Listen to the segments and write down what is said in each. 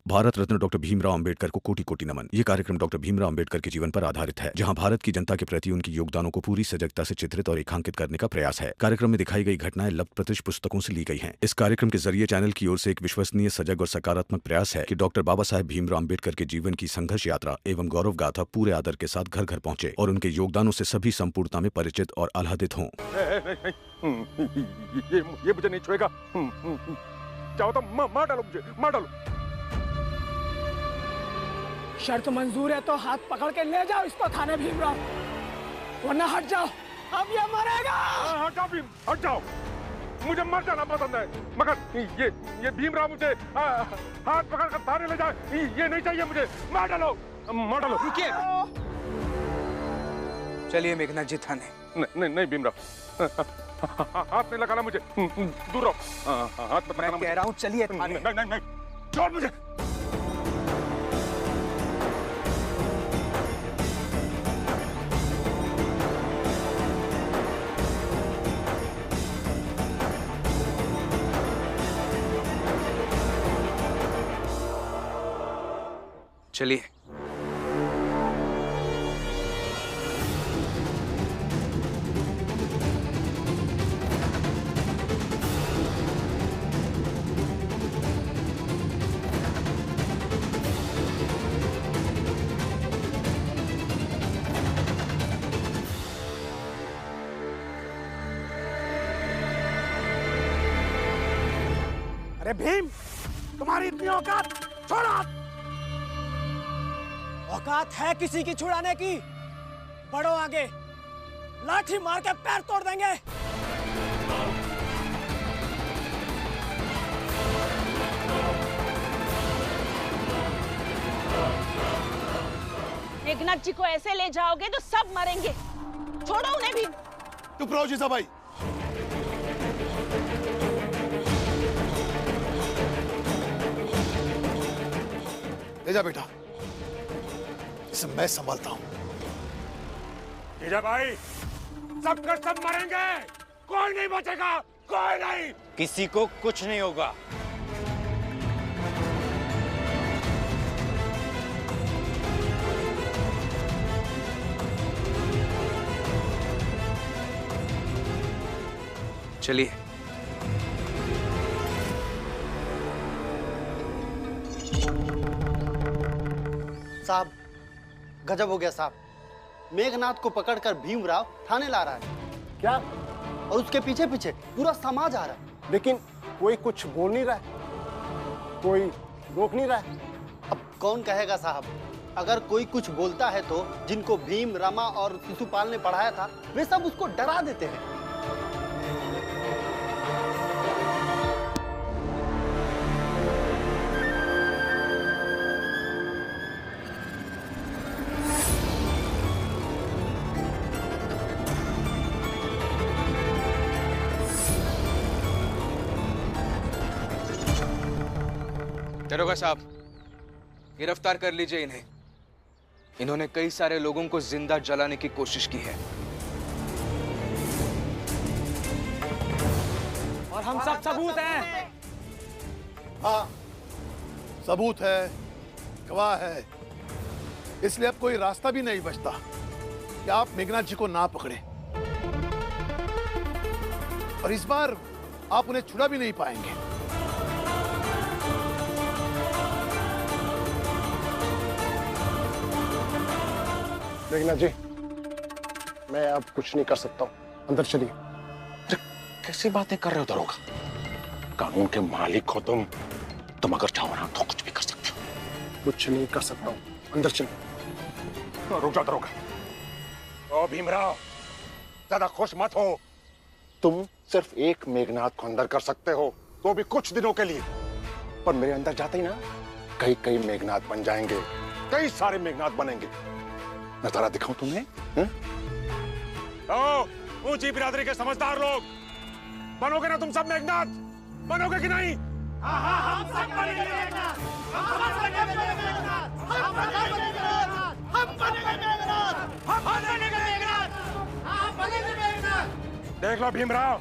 Bharat Ratna doctor Bhimrao Ambedkar को कोटि कोटि नमन। ये कार्यक्रम डॉक्टर भीमराव अंबेडकर के जीवन पर आधारित है, जहां भारत की जनता के प्रति उनके योगदानों को पूरी सजगता से चित्रित और रेखांकित करने का प्रयास है। कार्यक्रम में दिखाई गई घटनाएं लब्ध प्रतिष्ठ पुस्तकों से ली गई हैं। इस कार्यक्रम के जरिए चैनल की ओर से एक विश्वसनीय, सजग और सकारात्मक प्रयास है कि डॉक्टर बाबा साहेब भीमराव अंबेडकर के जीवन की संघर्ष यात्रा एवं गौरव गाथा पूरे आदर के साथ घर घर पहुंचे और उनके योगदानों से सभी संपूर्णता में परिचित और आह्लादित हों। ये मुझे नहीं छुएगा। चाहो तो मार डालो, मुझे मार डालो। शर्त मंजूर है तो हाथ पकड़ के ले जाओ इसको थाने भीमराव, वरना हट जाओ, अब ये मरेगा। हट जाओ भीम, हट जाओ। मुझे मर जाना पसंद है, मगर ये भीमराव मुझे हाथ पकड़ कर थाने ले जाए, ये नहीं चाहिए मुझे। मार डालो, मार डालो। रुकिए, चलिए मेघनाथ जी थाने। नहीं भीमराव, हाथ नहीं लगाना मुझे, दूर रहो। हाथ मत लगाना। मैं कह रहा हूँ चलिए थाने। नहीं, छोड़ मुझे। चलिए। अरे भीम, तुम्हारी इतनी औकात, छोड़ो हाथ। औकात है किसी की छुड़ाने की? बढ़ो आगे, लाठी मार के पैर तोड़ देंगे। मेघनाथ जी को ऐसे ले जाओगे तो सब मरेंगे। छोड़ो उन्हें भी। चुप रहो जीजाबाई। ले जा बेटा, इसे मैं संभालता हूं। जीजाबाई, सब कर सब मरेंगे, कोई नहीं बचेगा, कोई नहीं। किसी को कुछ नहीं होगा। चलिए। साहब, गजब हो गया साहब। मेघनाथ को पकड़कर भीमराव थाने ला रहा है। क्या? और उसके पीछे पीछे पूरा समाज आ रहा है। लेकिन कोई कुछ बोल नहीं रहा है, कोई रोक नहीं रहा है। अब कौन कहेगा साहब? अगर कोई कुछ बोलता है तो जिनको भीम, रमा और शिशुपाल ने पढ़ाया था वे सब उसको डरा देते हैं। दरोगा साहब, गिरफ्तार कर लीजिए इन्हें। इन्होंने कई सारे लोगों को जिंदा जलाने की कोशिश की है। और हम सब सबूत हैं। हाँ, सबूत है, गवाह है, इसलिए अब कोई रास्ता भी नहीं बचता कि आप मेघनाथ जी को ना पकड़े। और इस बार आप उन्हें छुड़ा भी नहीं पाएंगे। मेघनाथ जी, मैं अब कुछ नहीं कर सकता हूँ, अंदर चलिए। कैसी बातें कर रहे हो दरोगा? कानून के मालिक हो तुम अगर चाहो ना तो कुछ भी कर सकते हो। कुछ नहीं कर सकता हूँ, अंदर चलिए। रुक जाओ दरोगा। ओ भीमराव, ज्यादा खुश मत हो। तुम सिर्फ एक मेघनाथ को अंदर कर सकते हो, तो भी कुछ दिनों के लिए। पर मेरे अंदर जाते ही ना कई कई मेघनाथ बन जाएंगे, कई सारे मेघनाथ बनेंगे। नजारा दिखाऊं तुम्हें? ऊंची बिरादरी के समझदार लोग, बनोगे ना तुम सब मेघनाथ? बनोगे कि नहीं? हम सब बनेंगे मेघनाथ, हम बनेंगे मेघनाथ, हम बनेंगे मेघनाथ, हम बनेंगे मेघनाथ, हम बनेंगे मेघनाथ, हम बनेंगे मेघनाथ। देख लो भीमराव,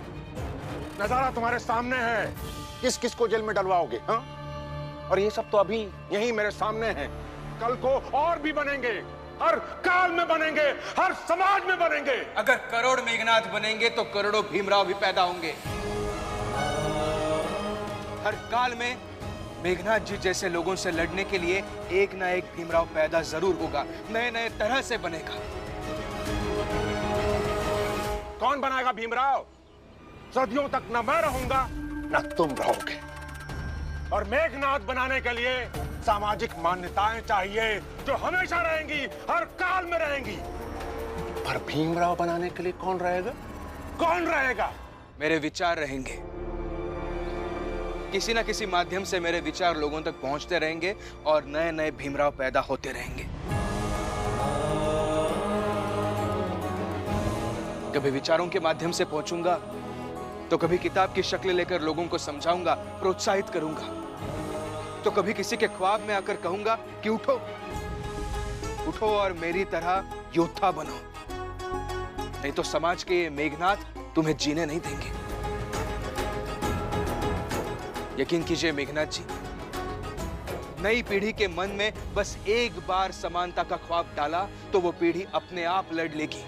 नजारा तुम्हारे सामने है। किस किस को जेल में डलवाओगे? हाँ? और ये सब तो अभी यही मेरे सामने है। कल को और भी बनेंगे, हर काल में बनेंगे, हर समाज में बनेंगे। अगर करोड़ मेघनाथ बनेंगे तो करोड़ों भीमराव भी पैदा होंगे। हर काल में मेघनाथ जी जैसे लोगों से लड़ने के लिए एक ना एक भीमराव पैदा जरूर होगा, नए नए तरह से बनेगा। कौन बनाएगा भीमराव? सदियों तक न मैं रहूंगा न तुम रहोगे। और मेघनाथ बनाने के लिए सामाजिक मान्यताएं चाहिए जो हमेशा रहेंगी, हर काल में रहेंगी। पर भीमराव बनाने के लिए कौन रहेगा? कौन रहेगा? मेरे विचार रहेंगे। किसी ना किसी माध्यम से मेरे विचार लोगों तक पहुंचते रहेंगे और नए नए भीमराव पैदा होते रहेंगे। कभी विचारों के माध्यम से पहुंचूंगा तो कभी किताब की शक्ल लेकर लोगों को समझाऊंगा, प्रोत्साहित करूंगा, तो कभी किसी के ख्वाब में आकर कहूंगा कि उठो उठो और मेरी तरह योद्धा बनो, नहीं तो समाज के ये मेघनाथ तुम्हें जीने नहीं देंगे। यकीन कीजिए मेघनाथ जी, नई पीढ़ी के मन में बस एक बार समानता का ख्वाब डाला तो वो पीढ़ी अपने आप लड़ लेगी।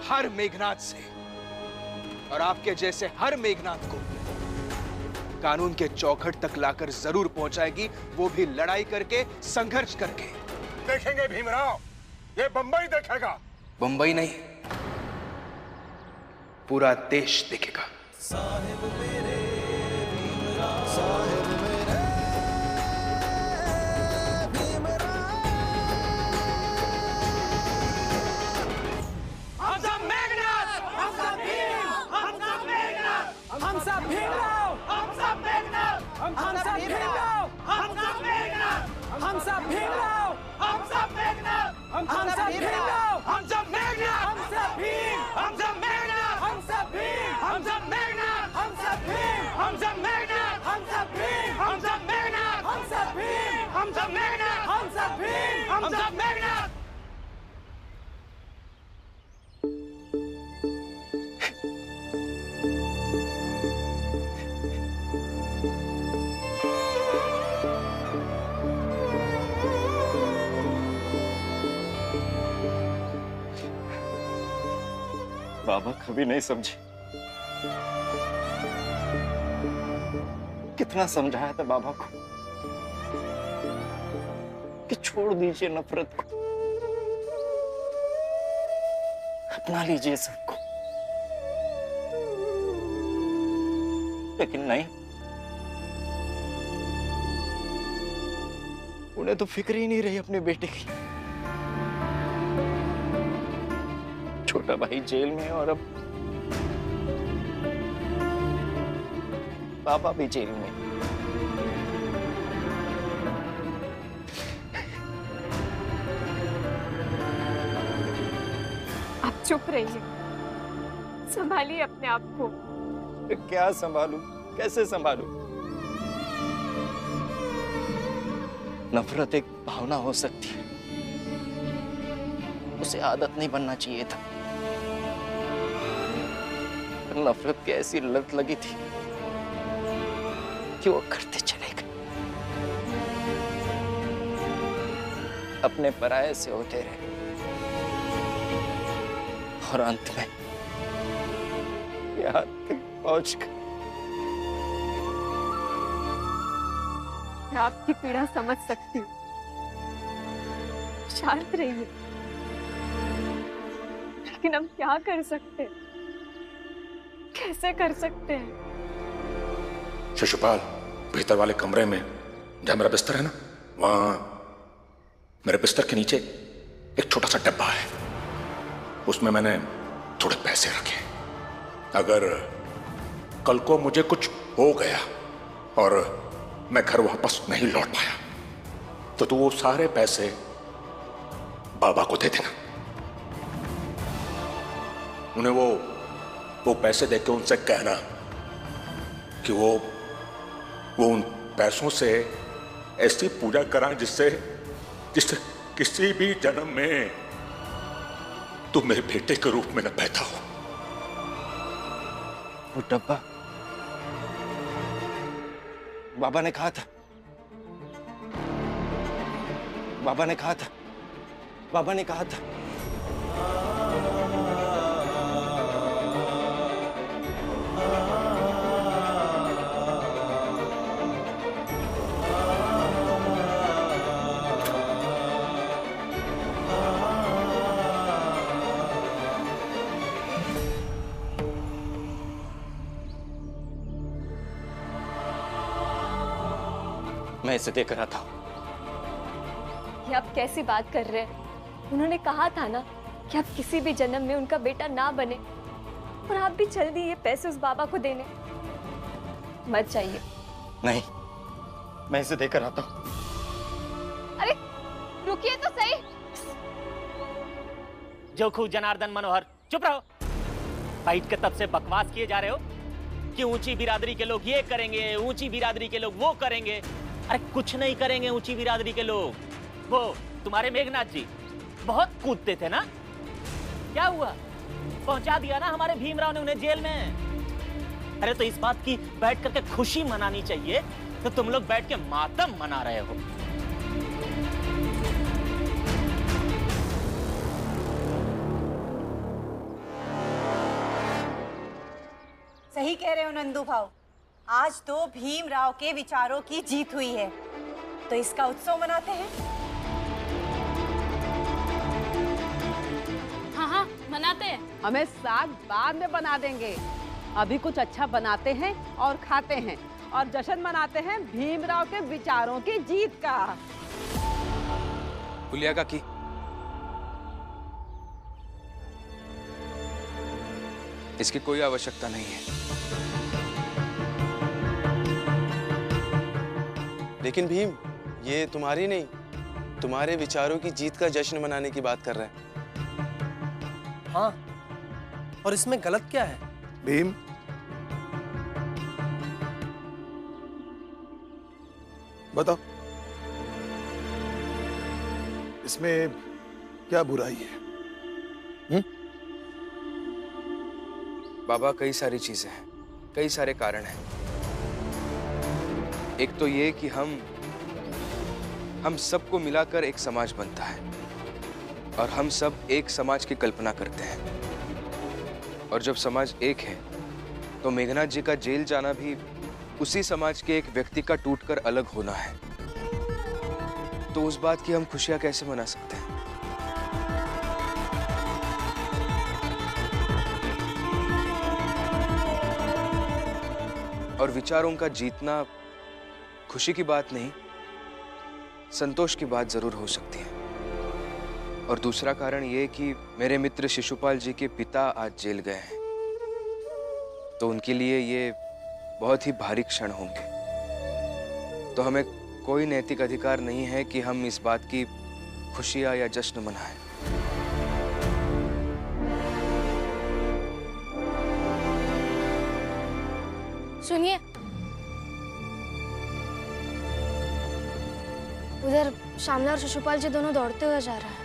हर मेघनाथ से और आपके जैसे हर मेघनाथ को कानून के चौखट तक लाकर जरूर पहुंचाएगी, वो भी लड़ाई करके, संघर्ष करके। देखेंगे भीमराव, ये बंबई देखेगा। बंबई नहीं, पूरा देश देखेगा। साहिब मेरे भीमराव, साहिब मेरे भीमराव। हम सब मेघनाथ, हम सब भीम, हम सब मेघनाथ, हम सब भीमराव, हम सब मेघनाथ, हम सब भीमराव, हम सब मेघनाथ, हम सब भीमराव, हम सब मेघनाथ, हम सब भीमराव, हम सब मेघनाथ, हम सब भीम, हम सब मेघनाथ, हम सब भीम, हम सब मेघनाथ, हम सब भीम, हम सब मेघनाथ, हम सब भीम, हम सब मेघनाथ, हम सब भीम, हम सब मेघनाथ, हम सब भीम, हम सब मेघनाथ। बाबा कभी नहीं समझे। कितना समझाया था बाबा को कि छोड़ दीजिए नफरत को, अपना लीजिए सबको, लेकिन नहीं, उन्हें तो फिक्र ही नहीं रही अपने बेटे की। छोटा भाई जेल में और अब पापा भी जेल में। आप चुप रहिए, संभालिए अपने आप को। क्या संभालूं, कैसे संभालूं? नफरत एक भावना हो सकती है, उसे आदत नहीं बनना चाहिए था। नफरत की ऐसी लत लगी थी कि वो करते चले गए, अपने पराये से होते रहे और अंत में यहाँ तक पहुंच गए। मैं आपकी पीड़ा समझ सकती हूँ, शांत रहिए। लेकिन हम क्या कर सकते हैं, कैसे कर सकते हैं? शिशुपाल, भीतर वाले कमरे में जहां मेरा बिस्तर है ना, वहां मेरे बिस्तर के नीचे एक छोटा सा डब्बा है, उसमें मैंने थोड़े पैसे रखे। अगर कल को मुझे कुछ हो गया और मैं घर वापस नहीं लौट पाया तो तू वो सारे पैसे बाबा को दे देना। उन्हें वो पैसे देके उनसे कहना कि वो उन पैसों से ऐसी पूजा कराएं जिससे किसी भी जन्म में तू मेरे बेटे के रूप में न पैदा हो। वो डब्बा बाबा ने कहा था, बाबा ने कहा था, बाबा ने कहा था। मैं इसे देख रहा था। ये आप कैसी बात कर रहे हैं? उन्होंने कहा था ना कि आप किसी भी जन्म में उनका बेटा ना बने, और आप भी चल दिए पैसे उस बाबा को देने। मत चाहिए। नहीं, मैं इसे देकर आता हूँ। अरे रुकिए तो सही। जोखू जनार्दन मनोहर, चुप रहो। फाइट के तब से बकवास किए जा रहे हो कि ऊंची बिरादरी के लोग ये करेंगे, ऊंची बिरादरी के लोग वो करेंगे। अरे कुछ नहीं करेंगे ऊंची बिरादरी के लोग। वो तुम्हारे मेघनाथ जी बहुत कूदते थे ना, क्या हुआ? पहुंचा दिया ना हमारे भीमराव ने उन्हें जेल में। अरे तो इस बात की बैठ करके खुशी मनानी चाहिए, तो तुम लोग बैठ के मातम मना रहे हो। सही कह रहे हो नंदू भाव, आज तो भीमराव के विचारों की जीत हुई है, तो इसका उत्सव मनाते हैं। हाँ हाँ मनाते हैं। हमें साग बाद में बना देंगे, अभी कुछ अच्छा बनाते हैं और खाते हैं, और जश्न मनाते हैं भीमराव के विचारों की जीत का। गुलिया काकी, इसकी कोई आवश्यकता नहीं है। लेकिन भीम, ये तुम्हारी नहीं, तुम्हारे विचारों की जीत का जश्न मनाने की बात कर रहे हैं। हाँ, और इसमें गलत क्या है? भीम, बताओ इसमें क्या बुराई है? बाबा, कई सारी चीजें हैं, कई सारे कारण हैं। एक तो ये कि हम सबको मिलाकर एक समाज बनता है, और हम सब एक समाज की कल्पना करते हैं। और जब समाज एक है, तो मेघनाथ जी का जेल जाना भी उसी समाज के एक व्यक्ति का टूटकर अलग होना है। तो उस बात की हम खुशियां कैसे मना सकते हैं? और विचारों का जीतना खुशी की बात नहीं, संतोष की बात जरूर हो सकती है। और दूसरा कारण ये कि मेरे मित्र शिशुपाल जी के पिता आज जेल गए हैं, तो उनके लिए ये बहुत ही भारी क्षण होंगे। तो हमें कोई नैतिक अधिकार नहीं है कि हम इस बात की खुशियां या जश्न मनाएं। सुनिए, उधर श्यामला और शिशुपाल जी दोनों दौड़ते हुए जा रहा है।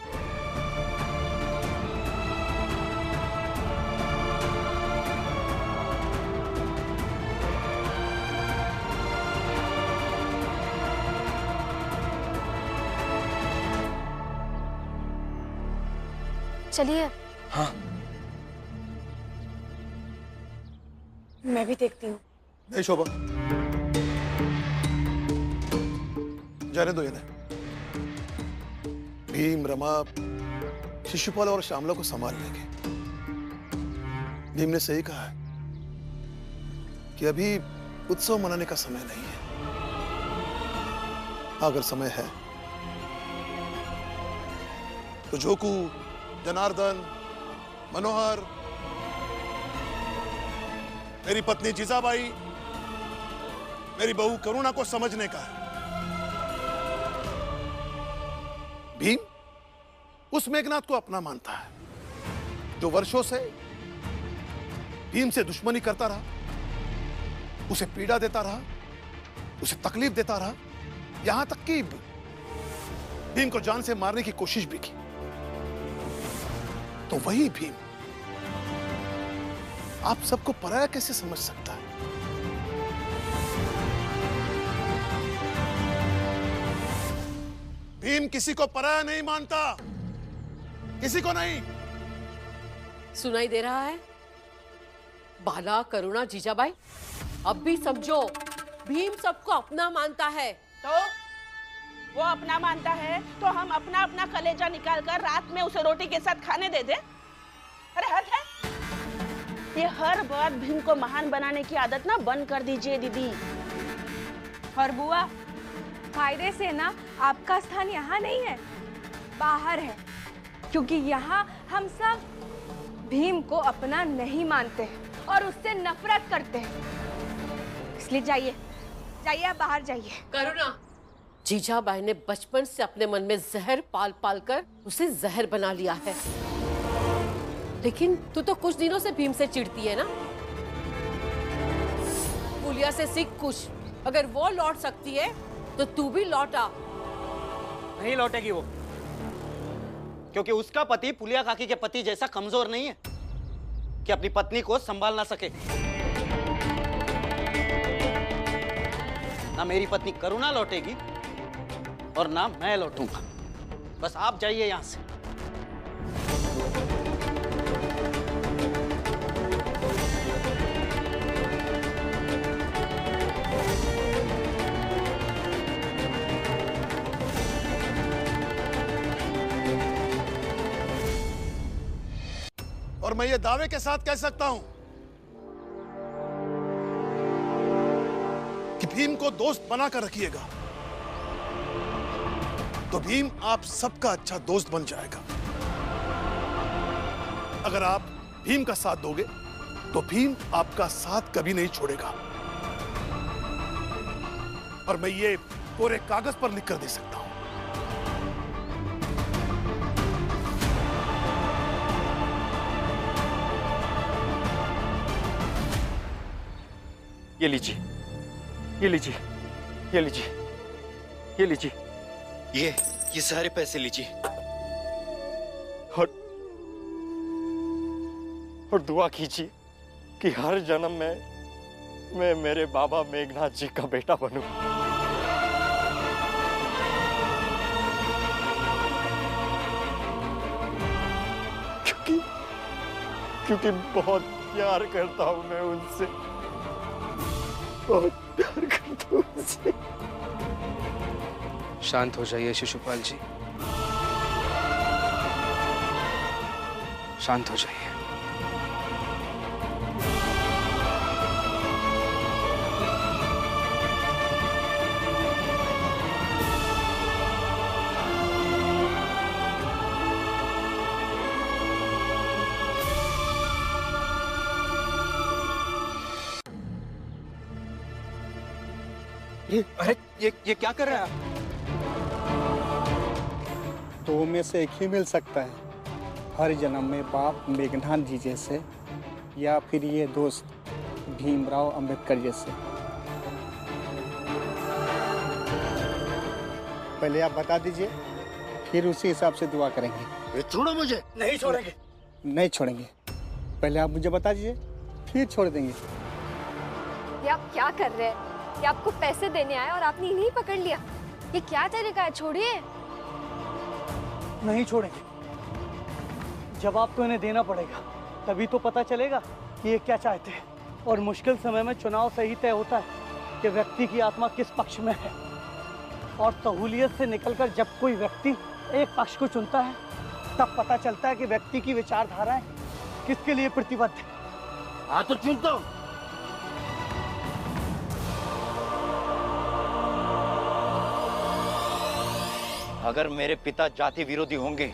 चलिए। हाँ, मैं भी देखती हूँ। नहीं शोभा, जाने दो इन्हें। भीम, रमा, शिशुपाल और श्यामला को संभाल लेंगे। भीम ने सही कहा है कि अभी उत्सव मनाने का समय नहीं है। अगर समय है तो जोकू, जनार्दन, मनोहर, मेरी पत्नी जीजाबाई, मेरी बहू करुणा को समझने का है। भीम उस मेघनाथ को अपना मानता है जो वर्षों से भीम से दुश्मनी करता रहा, उसे पीड़ा देता रहा, उसे तकलीफ देता रहा, यहां तक कि भीम को जान से मारने की कोशिश भी की। तो वही भीम आप सबको पराया कैसे समझ सकता है? भीम किसी को पराया नहीं मानता, किसी को नहीं। सुनाई दे रहा है? बाला, करुणा, जीजाबाई, अब भी समझो, भीम सबको अपना मानता है। तो वो अपना मानता है तो हम अपना अपना कलेजा निकाल कर रात में उसे रोटी के साथ खाने दे दे? अरे हद है। ये हर बात भीम को महान बनाने की आदत ना बंद कर दीजिए दीदी। और बुआ, फायदे से ना आपका स्थान यहाँ नहीं है, बाहर है, क्योंकि यहाँ हम सब भीम को अपना नहीं मानते हैं और उससे नफरत करते हैं। इसलिए जाइए, जाइए, आप बाहर जाइए। करुणा, जीजाबाई ने बचपन से अपने मन में जहर पाल पाल कर उसे जहर बना लिया है। लेकिन तू तो कुछ दिनों से भीम से चिढ़ती है ना? पुलिया से सीख कुछ। अगर वो लौट सकती है तो तू भी लौट आ। नहीं लौटेगी वो, क्योंकि उसका पति पुलिया काकी के पति जैसा कमजोर नहीं है कि अपनी पत्नी को संभाल ना सके। ना मेरी पत्नी करुणा लौटेगी और ना मैं लौटूंगा। बस आप जाइए यहां से। और मैं ये दावे के साथ कह सकता हूं कि भीम को दोस्त बनाकर रखिएगा तो भीम आप सबका अच्छा दोस्त बन जाएगा। अगर आप भीम का साथ दोगे तो भीम आपका साथ कभी नहीं छोड़ेगा। और मैं ये पूरे कागज पर लिख कर दे सकता हूं। ये लीजिए, ये लीजिए, ये लीजिए, ये लीजिए, ये सारे पैसे लीजिए और दुआ कीजिए कि हर जन्म में मैं मेरे बाबा मेघनाथ जी का बेटा बनूं। क्योंकि बहुत प्यार करता हूं मैं उनसे, बहुत प्यार करता हूं उनसे। शांत हो जाइए शिशुपाल जी, शांत हो जाइए। अरे ये क्या कर रहे हैं आप? दो में से एक ही मिल सकता है, हर जन्म में बाप मेघनाथ जी जैसे या फिर ये दोस्त भीमराव अंबेडकर जैसे। पहले आप बता दीजिए, फिर उसी हिसाब से दुआ करेंगे। छोड़ो मुझे। नहीं छोड़ेंगे। नहीं छोड़ेंगे, पहले आप मुझे बता दीजिए, फिर छोड़ देंगे। ये आप क्या कर रहे हैं? ये आपको पैसे देने आए और आपने इन्हीं पकड़ लिया। ये क्या तरीका है? छोड़िए। नहीं छोड़ेंगे, जवाब तो इन्हें देना पड़ेगा, तभी तो पता चलेगा कि ये क्या चाहते हैं। और मुश्किल समय में चुनाव से ही तय होता है कि व्यक्ति की आत्मा किस पक्ष में है। और सहूलियत से निकलकर जब कोई व्यक्ति एक पक्ष को चुनता है तब पता चलता है कि व्यक्ति की विचारधाराएं किसके लिए प्रतिबद्ध है। हाँ तो चुनता हूं। अगर मेरे पिता जाति विरोधी होंगे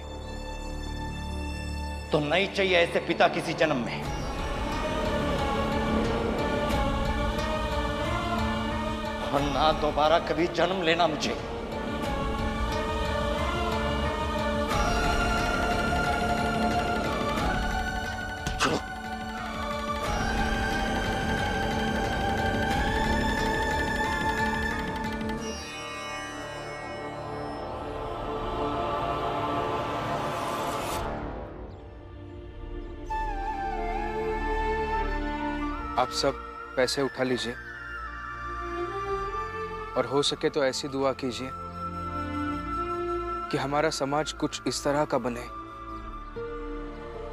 तो नहीं चाहिए ऐसे पिता किसी जन्म में। और ना दोबारा कभी जन्म लेना मुझे। आप सब पैसे उठा लीजिए और हो सके तो ऐसी दुआ कीजिए कि हमारा समाज कुछ इस तरह का बने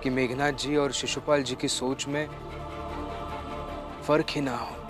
कि मेघनाथ जी और शिशुपाल जी की सोच में फर्क ही ना हो।